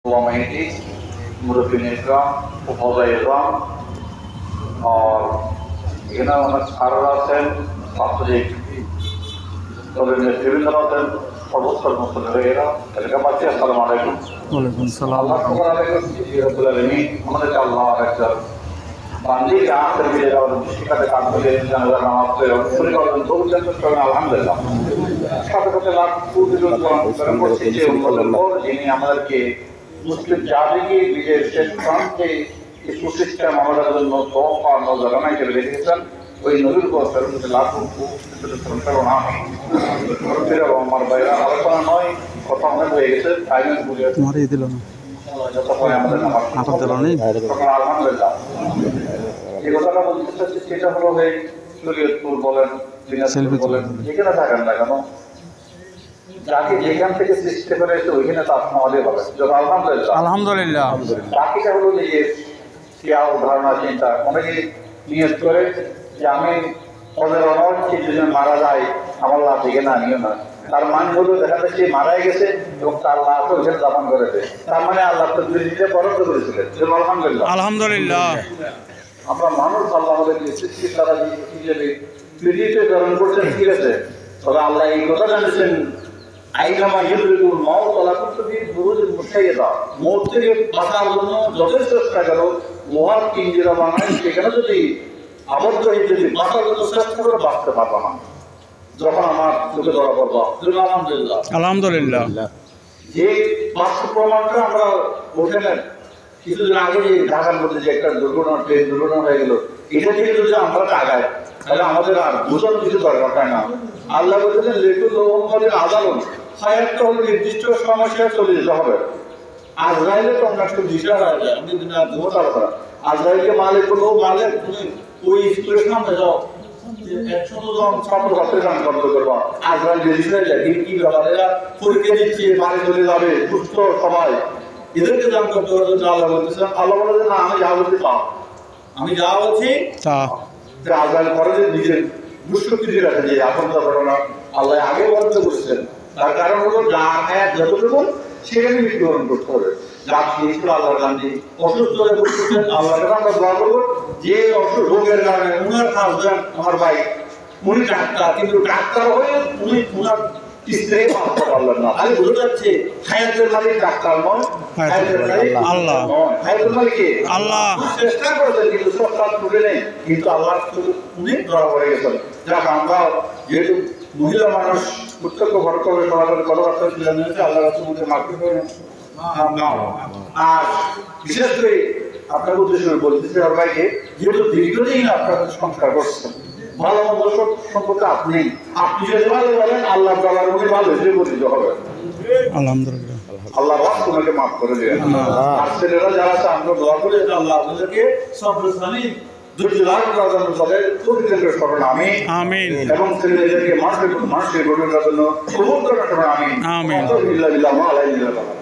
Committee मुरब्बीन इकराम उफाज़ाए इकराम और এখানে অনেক স্যাররা আছেন, ছাত্রলীগ দলের নেতৃবৃন্দরা আছেন, সর্বস্তর মুসলিমেরা এলাকাবাসী, আসসালামু আলাইকুম। ওয়ালাইকুম সালাম। আল্লাহ শুকর আদায় করছি রব্বুল আলামিন আমাদেরকে আল্লাহর একজন বান্দিকে আখের বিয়ে যাওয়ার শিক্ষাতে কাজ করে জানাজার নামাজ পড়ে অবশ্যই করেন বহুজন করেন আলহামদুলিল্লাহ। সাথে সাথে লাখ কোটি লোক করছি যে উম্মতের যিনি আমাদেরকে মুসলিম জাতিকে বিজয়ের শেষ প্রান্তে সুসিস্টেম আমাদের জন্য তোফা নজরানা হিসেবে রেখেছেন। ওই নবীর উপর লাখ না আমার বাইরে আলোচনা নয়, কথা অনেক হয়ে গেছে। তোমারই দিল না আলহামদুলিল্লাহ যে কথাটা বলতে চাচ্ছি সেটা হলো এই শরীয়তপুর বলেন, দিনাজপুর বলেন, যেখানে থাকেন না কেন, যাকে যেখান থেকে সৃষ্টি করে এসে ওইখানে তার সমাধি হবে। আলহামদুলিল্লাহ আলহামদুলিল্লাহ। বাকিটা হলো যে খেয়াল ধারণা চিন্তা। অনেকে নিয়ত করে যে আমি ওদের অনর্থে যদি মারা যায় আমার লাভ দিকে না নিও না, তার মানে হলো দেখা যাচ্ছে মারাই গেছে এবং তার লাভ ওইখানে দাপন করেছে, তার মানে আল্লাহ তো দিতে বরাদ্দ করেছিলেন। আলহামদুলিল্লাহ আলহামদুলিল্লাহ। আমরা মানুষ আল্লাহ আমাদেরকে সৃষ্টি তারা হিসেবে পৃথিবীতে প্রেরণ করছেন, ঠিক আছে, তবে আল্লাহ এই কথা জানিয়েছেন আইনামা ইউদরিকুল মাউত আলা কুল্লি বুরুজিন মুশাইয়্যাদা, মওত থেকে বাঁচার জন্য যথেষ্ট চেষ্টা করো, লোহার পিঞ্জিরা বানায় সেখানে যদি আবদ্ধ হয়ে যদি বাঁচার জন্য চেষ্টা করে বাঁচতে পারবো না। যখন আমার চোখে ধরা পড়বো আলহামদুলিল্লাহ আলহামদুলিল্লাহ। যে বাস্তব প্রমাণটা আমরা ওঠে নেন। কিছুদিন আগে যে ঢাকার মধ্যে যে একটা দুর্ঘটনা, ট্রেন দুর্ঘটনা হয়ে গেল, এটা থেকে যদি আমরা আগাই তাহলে আমাদের আর বুঝার কিছু দরকার হয় না। আল্লাহ বলতেছেন লেটুল আমাদের আদালত একটা হলো নির্দিষ্ট সমস্যায় চলে যেতে হবে। আজরাইলে তো আমরা একটু দিশা হয়ে যায়, আমি ঘুমোতে করা আজরাইলকে মালিক বললো মালিক তুমি ওই স্কুলের সামনে যাও, 100 জন ছাত্র ছাত্রী গান বন্ধ করবো। আজরাইল বেরিয়ে হয়ে যায়, কি ব্যাপার, এরা পরীক্ষা দিচ্ছে, বাড়ি চলে যাবে সুস্থ সবাই, এদেরকে দান করতে পারবে না। আল্লাহ বলতেছেন, আল্লাহ বলে না আমি যা বলছি তা, আমি যা বলছি তা আজরাইল পরে যে নিজের দুষ্কৃতি রাখে যে আশঙ্কা ঘটনা আল্লাহ আগে বন্ধ করেছেন। তার কারণ হলো যার এক যতটুকু সেখানে মৃত্যুবরণ করতে হবে। যা খেয়েছিল আল্লাহ গান্ধী অসুস্থ হয়ে পড়তেছেন, আল্লাহকে আমরা দোয়া করবো যে অসুখ রোগের কারণে উনার হাজব্যান্ড আমার ভাই উনি ডাক্তার, কিন্তু ডাক্তার হয়ে উনি উনার স্ত্রী বাঁচতে পারলেন না। তাহলে বোঝা যাচ্ছে হায়াতের মালিক ডাক্তার নয়, হায়াতের মালিক আল্লাহ। হায়াতের মালিক আল্লাহ। চেষ্টা করেছেন কিন্তু সরকার তুলে নেই, কিন্তু আল্লাহ উনি ধরা পড়ে গেছেন। যাক আমরা যেহেতু মহিলা মানুষ প্রত্যক্ষ ভরকবে সমাজের কথাবার্তা তুলে নিয়েছে, আল্লাহ মধ্যে মার্কেট করে। আর বিশেষ করে আপনার উদ্দেশ্যে বলতেছি সবাইকে, যেহেতু দীর্ঘদিন আপনার সংস্কার করছেন, ভালো মন্দ সম্পর্কে আপনি যদি ভালো বলেন আল্লাহ তাআলার মধ্যে ভালো হিসেবে পরিচিত হবে। আলহামদুলিল্লাহ। আল্লাহ তোমাকে মাফ করে দেবেন। আর ছেলেরা যারা আছে আমরা দোয়া করি যে আল্লাহ আপনাদেরকে সবরসানি দুর্যোগ প্রদান করে প্রতিদিনের করেন আমিন আমিন। এবং ছেলেদেরকে মানুষের গঠনের জন্য কবুল করার জন্য আমিন আমিন। আল্লাহ বিল্লাহ আলাইহি ওয়া সাল্লাম।